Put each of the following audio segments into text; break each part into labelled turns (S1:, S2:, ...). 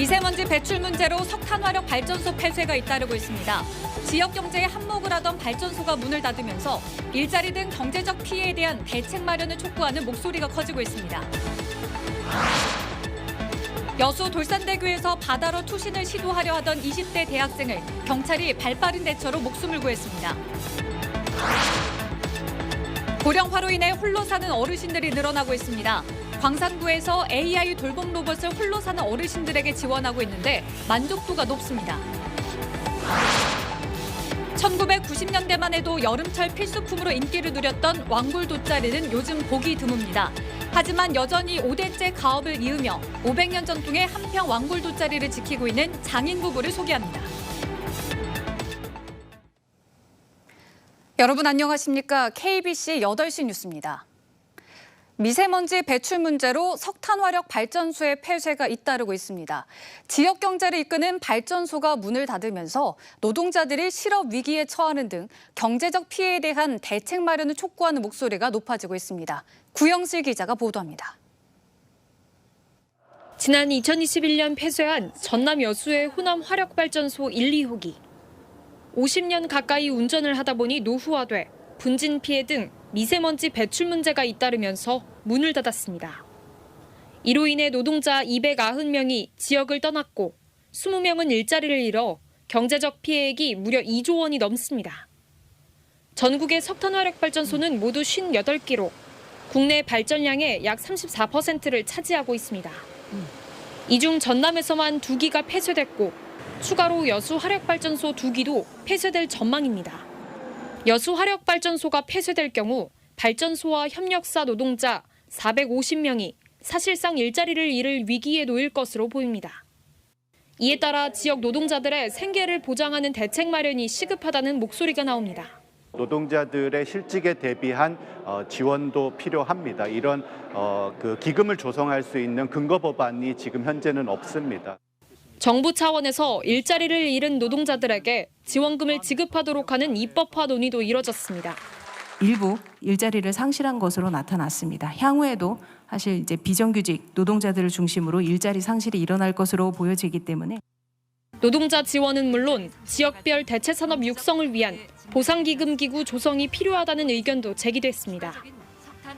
S1: 미세먼지 배출 문제로 석탄 화력 발전소 폐쇄가 잇따르고 있습니다. 지역 경제에 한몫을 하던 발전소가 문을 닫으면서 일자리 등 경제적 피해에 대한 대책 마련을 촉구하는 목소리가 커지고 있습니다. 여수 돌산대교에서 바다로 투신을 시도하려 하던 20대 대학생을 경찰이 발빠른 대처로 목숨을 구했습니다. 고령화로 인해 홀로 사는 어르신들이 늘어나고 있습니다. 광산구에서 AI 돌봄 로봇을 홀로 사는 어르신들에게 지원하고 있는데 만족도가 높습니다. 1990년대만 해도 여름철 필수품으로 인기를 누렸던 왕굴 돗자리는 요즘 보기 드뭅니다. 하지만 여전히 5대째 가업을 이으며 500년 전통의 한평 왕굴 돗자리를 지키고 있는 장인 부부를 소개합니다. 여러분 안녕하십니까? KBC 8시 뉴스입니다. 미세먼지 배출 문제로 석탄 화력 발전소의 폐쇄가 잇따르고 있습니다. 지역 경제를 이끄는 발전소가 문을 닫으면서 노동자들이 실업 위기에 처하는 등 경제적 피해에 대한 대책 마련을 촉구하는 목소리가 높아지고 있습니다. 구영실 기자가 보도합니다.
S2: 지난 2021년 폐쇄한 전남 여수의 호남 화력발전소 1, 2호기. 50년 가까이 운전을 하다 보니 노후화돼 분진 피해 등 미세먼지 배출 문제가 잇따르면서 문을 닫았습니다. 이로 인해 노동자 290명이 지역을 떠났고 20명은 일자리를 잃어 경제적 피해액이 무려 2조 원이 넘습니다. 전국의 석탄 화력 발전소는 모두 58기로 국내 발전량의 약 34%를 차지하고 있습니다. 이 중 전남에서만 2기가 폐쇄됐고 추가로 여수 화력발전소 2기도 폐쇄될 전망입니다. 여수 화력발전소가 폐쇄될 경우 발전소와 협력사 노동자 450명이 사실상 일자리를 잃을 위기에 놓일 것으로 보입니다. 이에 따라 지역 노동자들의 생계를 보장하는 대책 마련이 시급하다는 목소리가 나옵니다.
S3: 노동자들의 실직에 대비한 지원도 필요합니다. 이런 기금을 조성할 수 있는 근거 법안이 지금 현재는 없습니다.
S2: 정부 차원에서 일자리를 잃은 노동자들에게 지원금을 지급하도록 하는 입법화 논의도 이뤄졌습니다.
S4: 일부 일자리를 상실한 것으로 나타났습니다. 향후에도 사실 이제 비정규직 노동자들을 중심으로 일자리 상실이 일어날 것으로 보여지기 때문에
S2: 노동자 지원은 물론 지역별 대체 산업 육성을 위한 보상기금 기구 조성이 필요하다는 의견도 제기됐습니다.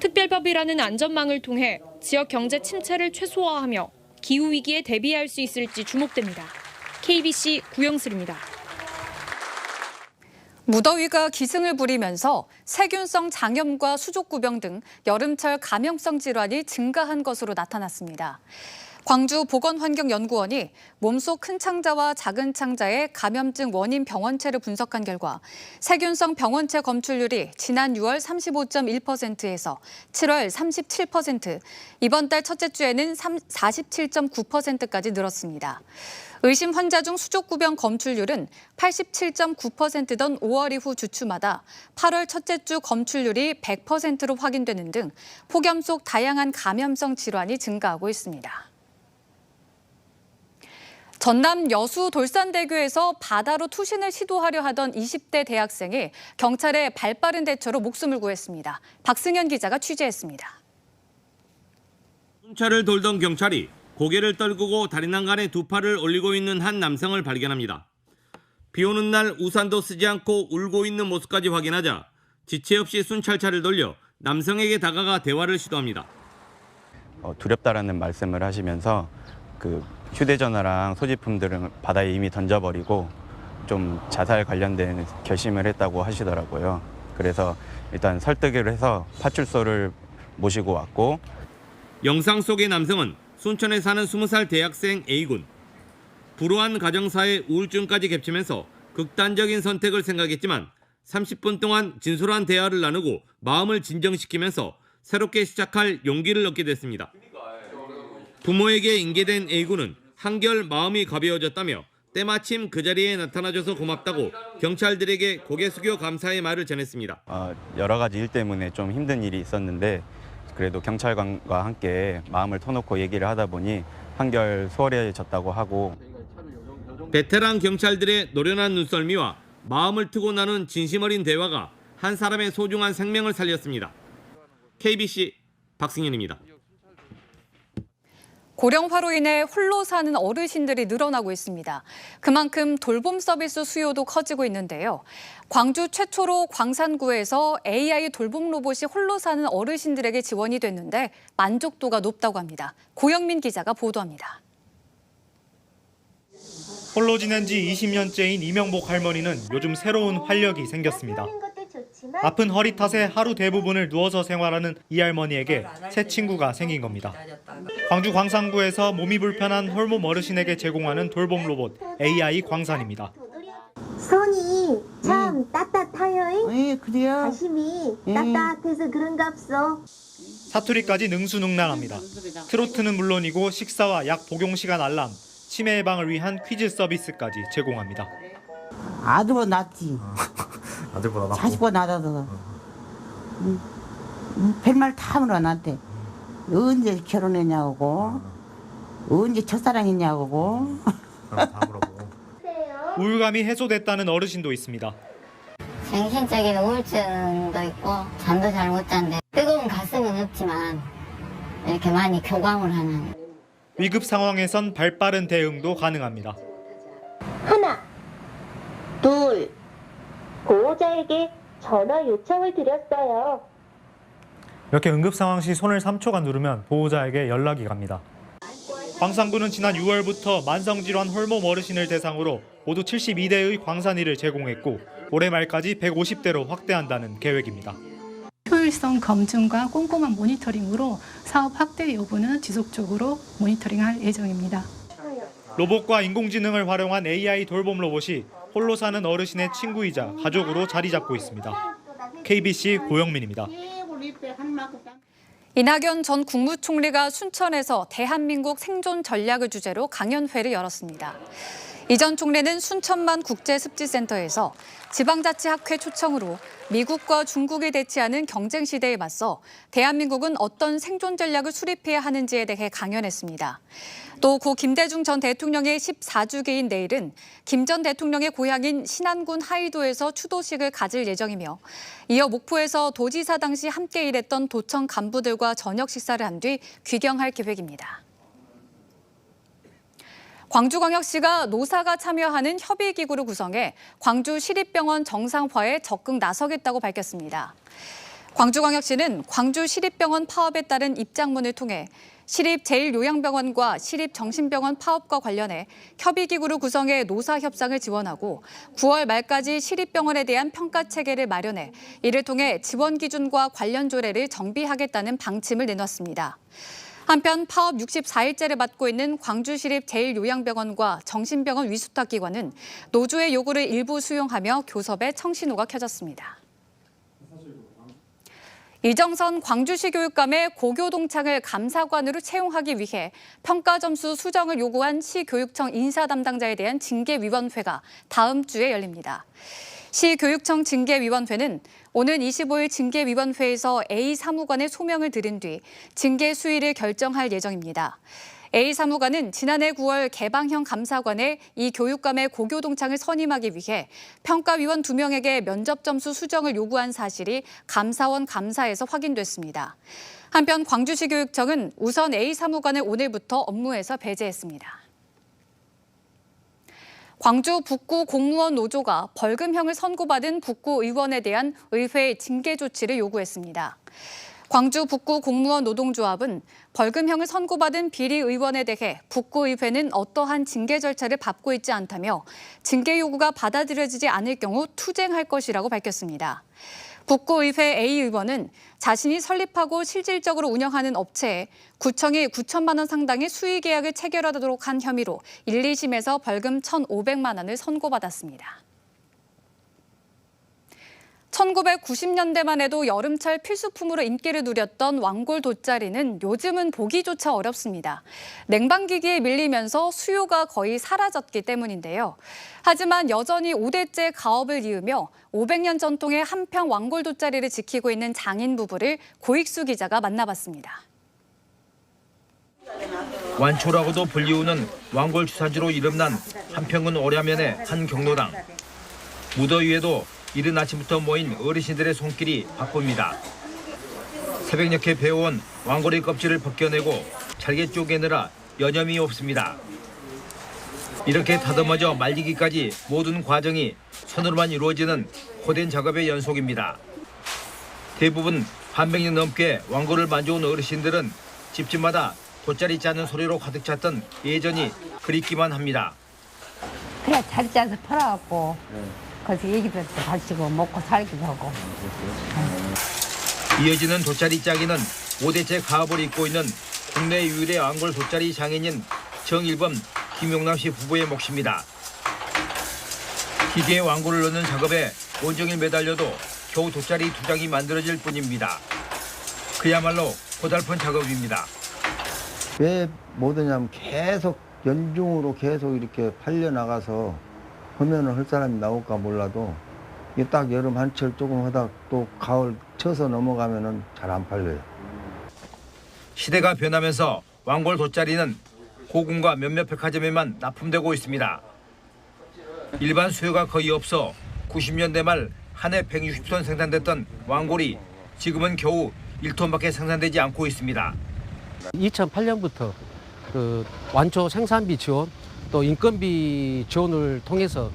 S2: 특별법이라는 안전망을 통해 지역 경제 침체를 최소화하며 기후위기에 대비할 수 있을지 주목됩니다. KBC 구영슬입니다.
S1: 무더위가 기승을 부리면서 세균성 장염과 수족구병 등 여름철 감염성 질환이 증가한 것으로 나타났습니다. 광주보건환경연구원이 몸속 큰 창자와 작은 창자의 감염증 원인 병원체를 분석한 결과 세균성 병원체 검출률이 지난 6월 35.1%에서 7월 37%, 이번 달 첫째 주에는 47.9%까지 늘었습니다. 의심 환자 중 수족구병 검출률은 87.9%던 5월 이후 주추마다 8월 첫째 주 검출률이 100%로 확인되는 등 폭염 속 다양한 감염성 질환이 증가하고 있습니다. 전남 여수 돌산대교에서 바다로 투신을 시도하려 하던 20대 대학생이 경찰의 발빠른 대처로 목숨을 구했습니다. 박승현 기자가 취재했습니다.
S5: 순찰을 돌던 경찰이 고개를 떨구고 다리 난간에 두 팔을 올리고 있는 한 남성을 발견합니다. 비 오는 날 우산도 쓰지 않고 울고 있는 모습까지 확인하자 지체 없이 순찰차를 돌려 남성에게 다가가 대화를 시도합니다.
S6: 두렵다라는 말씀을 하시면서 휴대전화랑 소지품들은 바다에 이미 던져버리고 좀 자살 관련된 결심을 했다고 하시더라고요. 그래서 일단 설득을 해서 파출소를 모시고 왔고,
S5: 영상 속의 남성은 순천에 사는 20살 대학생 A군. 불우한 가정사에 우울증까지 겹치면서 극단적인 선택을 생각했지만 30분 동안 진솔한 대화를 나누고 마음을 진정시키면서 새롭게 시작할 용기를 얻게 됐습니다. 부모에게 인계된 A군은 한결 마음이 가벼워졌다며 때마침 그 자리에 나타나줘서 고맙다고 경찰들에게 고개 숙여 감사의 말을 전했습니다.
S6: 여러 가지 일 때문에 좀 힘든 일이 있었는데 그래도 경찰관과 함께 마음을 터놓고 얘기를 하다 보니 한결 수월해졌다고 하고,
S5: 베테랑 경찰들의 노련한 눈썰미와 마음을 트고 나눈 진심 어린 대화가 한 사람의 소중한 생명을 살렸습니다. KBC 박승현입니다.
S1: 고령화로 인해 홀로 사는 어르신들이 늘어나고 있습니다. 그만큼 돌봄 서비스 수요도 커지고 있는데요. 광주 최초로 광산구에서 AI 돌봄 로봇이 홀로 사는 어르신들에게 지원이 됐는데 만족도가 높다고 합니다. 고영민 기자가 보도합니다.
S7: 홀로 지낸 지 20년째인 이명복 할머니는 요즘 새로운 활력이 생겼습니다. 아픈 허리 탓에 하루 대부분을 누워서 생활하는 이 할머니에게 새 친구가 생긴 겁니다. 광주 광산구에서 몸이 불편한 홀몸 어르신에게 제공하는 돌봄 로봇 AI 광산입니다.
S8: 손이 참 따뜻해요.
S9: 예, 그래요.
S8: 가심이 따뜻해서 그런갑소.
S7: 사투리까지 능수능란합니다. 트로트는 물론이고 식사와 약 복용 시간 알람, 치매 예방을 위한 퀴즈 서비스까지 제공합니다.
S9: 아들보다 낫지.
S10: 아들보다 낫고.
S9: 자식보다 낫아서. 별말 다 물어놨대. 언제 결혼했냐고, 언제 첫사랑했냐고.
S10: 다 물어보고.
S7: 우울감이 해소됐다는 어르신도 있습니다.
S11: 정신적인 우울증도 있고 잠도 잘 못 잔대. 뜨거운 가슴은 없지만 이렇게 많이 교감을 하는.
S7: 위급 상황에선 발빠른 대응도 가능합니다.
S8: 하나, 둘, 보호자에게 전화 요청을 드렸어요.
S7: 이렇게 응급 상황 시 손을 3초간 누르면 보호자에게 연락이 갑니다. 광산구는 지난 6월부터 만성질환 홀몸 어르신을 대상으로 모두 72대의 광산이를 제공했고 올해 말까지 150대로 확대한다는 계획입니다.
S12: 효율성 검증과 꼼꼼한 모니터링으로 사업 확대 여부는 지속적으로 모니터링할 예정입니다.
S7: 로봇과 인공지능을 활용한 AI 돌봄 로봇이 홀로 사는 어르신의 친구이자 가족으로 자리 잡고 있습니다. KBC 고영민입니다.
S1: 이낙연 전 국무총리가 순천에서 대한민국 생존 전략을 주제로 강연회를 열었습니다. 이 전 총리는 순천만 국제습지센터에서 지방자치학회 초청으로 미국과 중국이 대치하는 경쟁 시대에 맞서 대한민국은 어떤 생존 전략을 수립해야 하는지에 대해 강연했습니다. 또 고 김대중 전 대통령의 14주기인 내일은 김 전 대통령의 고향인 신안군 하이도에서 추도식을 가질 예정이며 이어 목포에서 도지사 당시 함께 일했던 도청 간부들과 저녁 식사를 한 뒤 귀경할 계획입니다. 광주광역시가 노사가 참여하는 협의기구를 구성해 광주시립병원 정상화에 적극 나서겠다고 밝혔습니다. 광주광역시는 광주시립병원 파업에 따른 입장문을 통해 시립-제1요양병원과 시립정신병원 파업과 관련해 협의기구를 구성해 노사 협상을 지원하고 9월 말까지 시립병원에 대한 평가 체계를 마련해 이를 통해 지원 기준과 관련 조례를 정비하겠다는 방침을 내놨습니다. 한편 파업 64일째를 맞고 있는 광주시립 제1요양병원과 정신병원 위수탁기관은 노조의 요구를 일부 수용하며 교섭에 청신호가 켜졌습니다. 이정선 광주시 교육감의 고교동창을 감사관으로 채용하기 위해 평가 점수 수정을 요구한 시교육청 인사 담당자에 대한 징계위원회가 다음 주에 열립니다. 시교육청 징계위원회는 오는 25일 징계위원회에서 A 사무관의 소명을 들은 뒤 징계 수위를 결정할 예정입니다. A 사무관은 지난해 9월 개방형 감사관에 이 교육감의 고교 동창을 선임하기 위해 평가위원 2명에게 면접 점수 수정을 요구한 사실이 감사원 감사에서 확인됐습니다. 한편 광주시 교육청은 우선 A 사무관을 오늘부터 업무에서 배제했습니다. 광주 북구 공무원 노조가 벌금형을 선고받은 북구 의원에 대한 의회 징계 조치를 요구했습니다. 광주 북구 공무원 노동조합은 벌금형을 선고받은 비리 의원에 대해 북구의회는 어떠한 징계 절차를 밟고 있지 않다며 징계 요구가 받아들여지지 않을 경우 투쟁할 것이라고 밝혔습니다. 북구의회 A 의원은 자신이 설립하고 실질적으로 운영하는 업체에 구청이 9천만 원 상당의 수의 계약을 체결하도록 한 혐의로 1, 2심에서 벌금 1,500만 원을 선고받았습니다. 1990년대만 해도 여름철 필수품으로 인기를 누렸던 왕골 돗자리는 요즘은 보기조차 어렵습니다. 냉방기기에 밀리면서 수요가 거의 사라졌기 때문인데요. 하지만 여전히 5대째 가업을 이으며 500년 전통의 한평 왕골 돗자리를 지키고 있는 장인 부부를 고익수 기자가 만나봤습니다.
S13: 완초라고도 불리우는 왕골 주사지로 이름난 한평군 오랴면의 한 경로당. 무더위에도 이른 아침부터 모인 어르신들의 손길이 바쁩니다. 새벽녘에 배워온 왕고리 껍질을 벗겨내고 잘게 쪼개느라 여념이 없습니다. 이렇게 다듬어져 말리기까지 모든 과정이 손으로만 이루어지는 고된 작업의 연속입니다. 대부분 반백년 넘게 왕골을 만져온 어르신들은 집집마다 돗자리 짜는 소리로 가득 찼던 예전이 그립기만 합니다.
S9: 그래 자리 짜서 팔아갖고 거기서 얘기도 하시고 먹고 살기도 하고.
S13: 이어지는 돗자리 짜기는 5대째 가업을 잇고 있는 국내 유일의 왕골 돗자리 장인인 정일범, 김용남 씨 부부의 몫입니다. 기계에 왕골을 넣는 작업에 온종일 매달려도 겨우 돗자리 2장이 만들어질 뿐입니다. 그야말로 고달픈 작업입니다.
S14: 왜 못하냐면 계속 연중으로 계속 이렇게 팔려나가서 하면은 할 사람이 나올까 몰라도 이게 딱 여름 한철 조금 하다 또 가을 쳐서 넘어가면은 잘 안 팔려요.
S13: 시대가 변하면서 왕골 돗자리는 고궁과 몇몇 백화점에만 납품되고 있습니다. 일반 수요가 거의 없어 90년대 말 한 해 160톤 생산됐던 왕골이 지금은 겨우 1톤밖에 생산되지 않고 있습니다.
S15: 2008년부터 그 완초 생산비 지원 또 인건비 지원을 통해서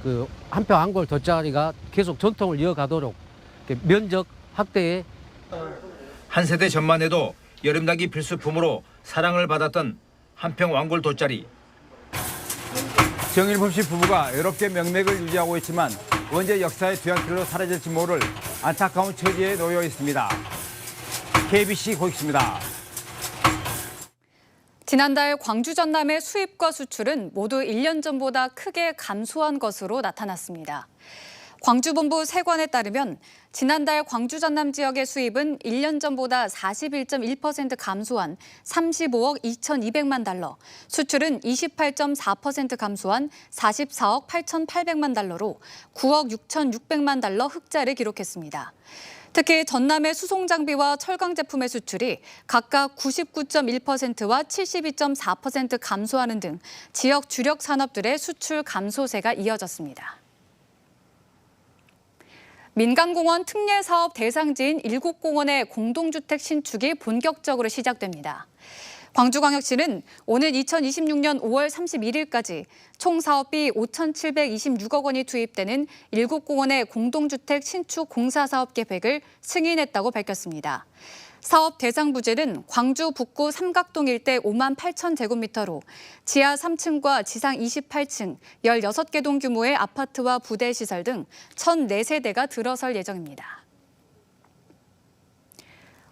S15: 그 한평 왕골 돗자리가 계속 전통을 이어가도록 면적 확대에
S13: 한 세대 전만 해도 여름나기 필수품으로 사랑을 받았던 한평 왕골 돗자리.
S16: 정일범 씨 부부가 외롭게 명맥을 유지하고 있지만 언제 역사의 뒤안길로 사라질지 모를 안타까운 처지에 놓여 있습니다. KBC 고익수입니다.
S1: 지난달 광주 전남의 수입과 수출은 모두 1년 전보다 크게 감소한 것으로 나타났습니다. 광주본부 세관에 따르면 지난달 광주 전남 지역의 수입은 1년 전보다 41.1% 감소한 35억 2,200만 달러, 수출은 28.4% 감소한 44억 8,800만 달러로 9억 6,600만 달러 흑자를 기록했습니다. 특히 전남의 수송장비와 철강 제품의 수출이 각각 99.1%와 72.4% 감소하는 등 지역 주력 산업들의 수출 감소세가 이어졌습니다. 민간공원 특례사업 대상지인 7공원의 공동주택 신축이 본격적으로 시작됩니다. 광주광역시는 오는 2026년 5월 31일까지 총 사업비 5,726억 원이 투입되는 7공원의 공동주택 신축 공사사업 계획을 승인했다고 밝혔습니다. 사업 대상 부지는 광주 북구 삼각동 일대 5만 8천 제곱미터로 지하 3층과 지상 28층, 16개 동 규모의 아파트와 부대시설 등 1,004세대가 들어설 예정입니다.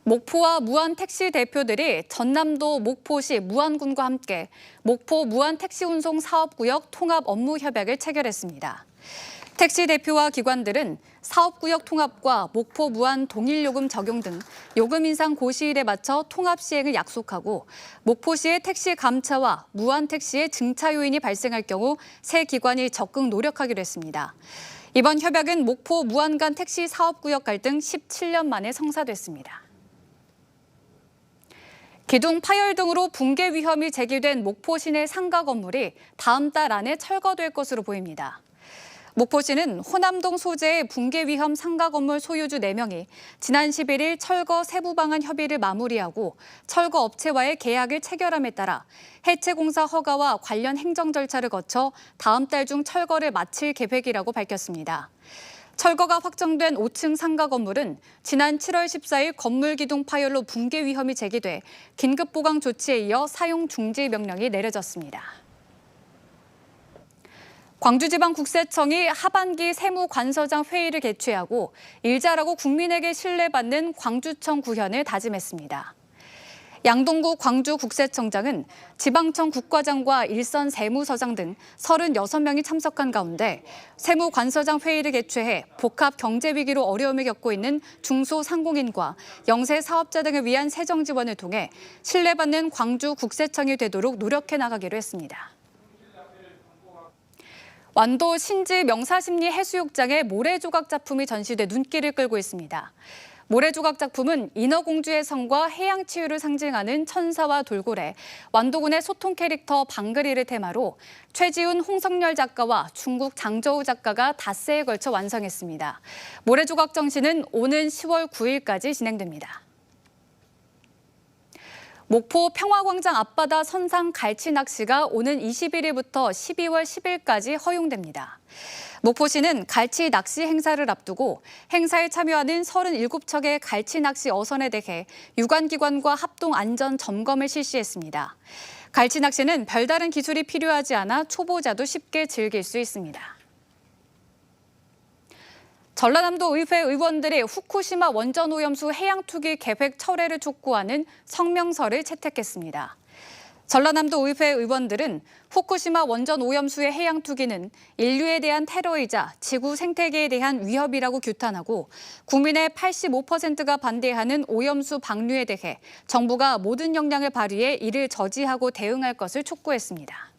S1: 목포와 무안 택시 대표들이 전남도 목포시 무안군과 함께 목포 무안 택시 운송 사업구역 통합 업무 협약을 체결했습니다. 택시 대표와 기관들은 사업구역 통합과 목포 무안 동일요금 적용 등 요금 인상 고시일에 맞춰 통합 시행을 약속하고 목포시의 택시 감차와 무안 택시의 증차 요인이 발생할 경우 세 기관이 적극 노력하기로 했습니다. 이번 협약은 목포 무안 간 택시 사업구역 갈등 17년 만에 성사됐습니다. 기둥 파열 등으로 붕괴 위험이 제기된 목포 시내 상가 건물이 다음 달 안에 철거될 것으로 보입니다. 목포시는 호남동 소재의 붕괴 위험 상가 건물 소유주 4명이 지난 11일 철거 세부 방안 협의를 마무리하고 철거 업체와의 계약을 체결함에 따라 해체 공사 허가와 관련 행정 절차를 거쳐 다음 달 중 철거를 마칠 계획이라고 밝혔습니다. 철거가 확정된 5층 상가 건물은 지난 7월 14일 건물 기둥 파열로 붕괴 위험이 제기돼 긴급 보강 조치에 이어 사용 중지 명령이 내려졌습니다. 광주지방국세청이 하반기 세무관서장 회의를 개최하고 일자라고 국민에게 신뢰받는 광주청 구현을 다짐했습니다. 양동구 광주국세청장은 지방청 국과장과 일선 세무서장 등 36명이 참석한 가운데 세무관서장 회의를 개최해 복합 경제위기로 어려움을 겪고 있는 중소상공인과 영세 사업자 등을 위한 세정 지원을 통해 신뢰받는 광주국세청이 되도록 노력해 나가기로 했습니다. 완도 신지 명사심리 해수욕장에 모래조각 작품이 전시돼 눈길을 끌고 있습니다. 모래조각 작품은 인어공주의 성과 해양치유를 상징하는 천사와 돌고래, 완도군의 소통 캐릭터 방글이를 테마로 최지훈, 홍성열 작가와 중국 장저우 작가가 닷새에 걸쳐 완성했습니다. 모래조각 전시는 오는 10월 9일까지 진행됩니다. 목포 평화광장 앞바다 선상 갈치 낚시가 오는 21일부터 12월 10일까지 허용됩니다. 목포시는 갈치 낚시 행사를 앞두고 행사에 참여하는 37척의 갈치 낚시 어선에 대해 유관기관과 합동 안전 점검을 실시했습니다. 갈치 낚시는 별다른 기술이 필요하지 않아 초보자도 쉽게 즐길 수 있습니다. 전라남도 의회 의원들이 후쿠시마 원전 오염수 해양 투기 계획 철회를 촉구하는 성명서를 채택했습니다. 전라남도 의회 의원들은 후쿠시마 원전 오염수의 해양 투기는 인류에 대한 테러이자 지구 생태계에 대한 위협이라고 규탄하고 국민의 85%가 반대하는 오염수 방류에 대해 정부가 모든 역량을 발휘해 이를 저지하고 대응할 것을 촉구했습니다.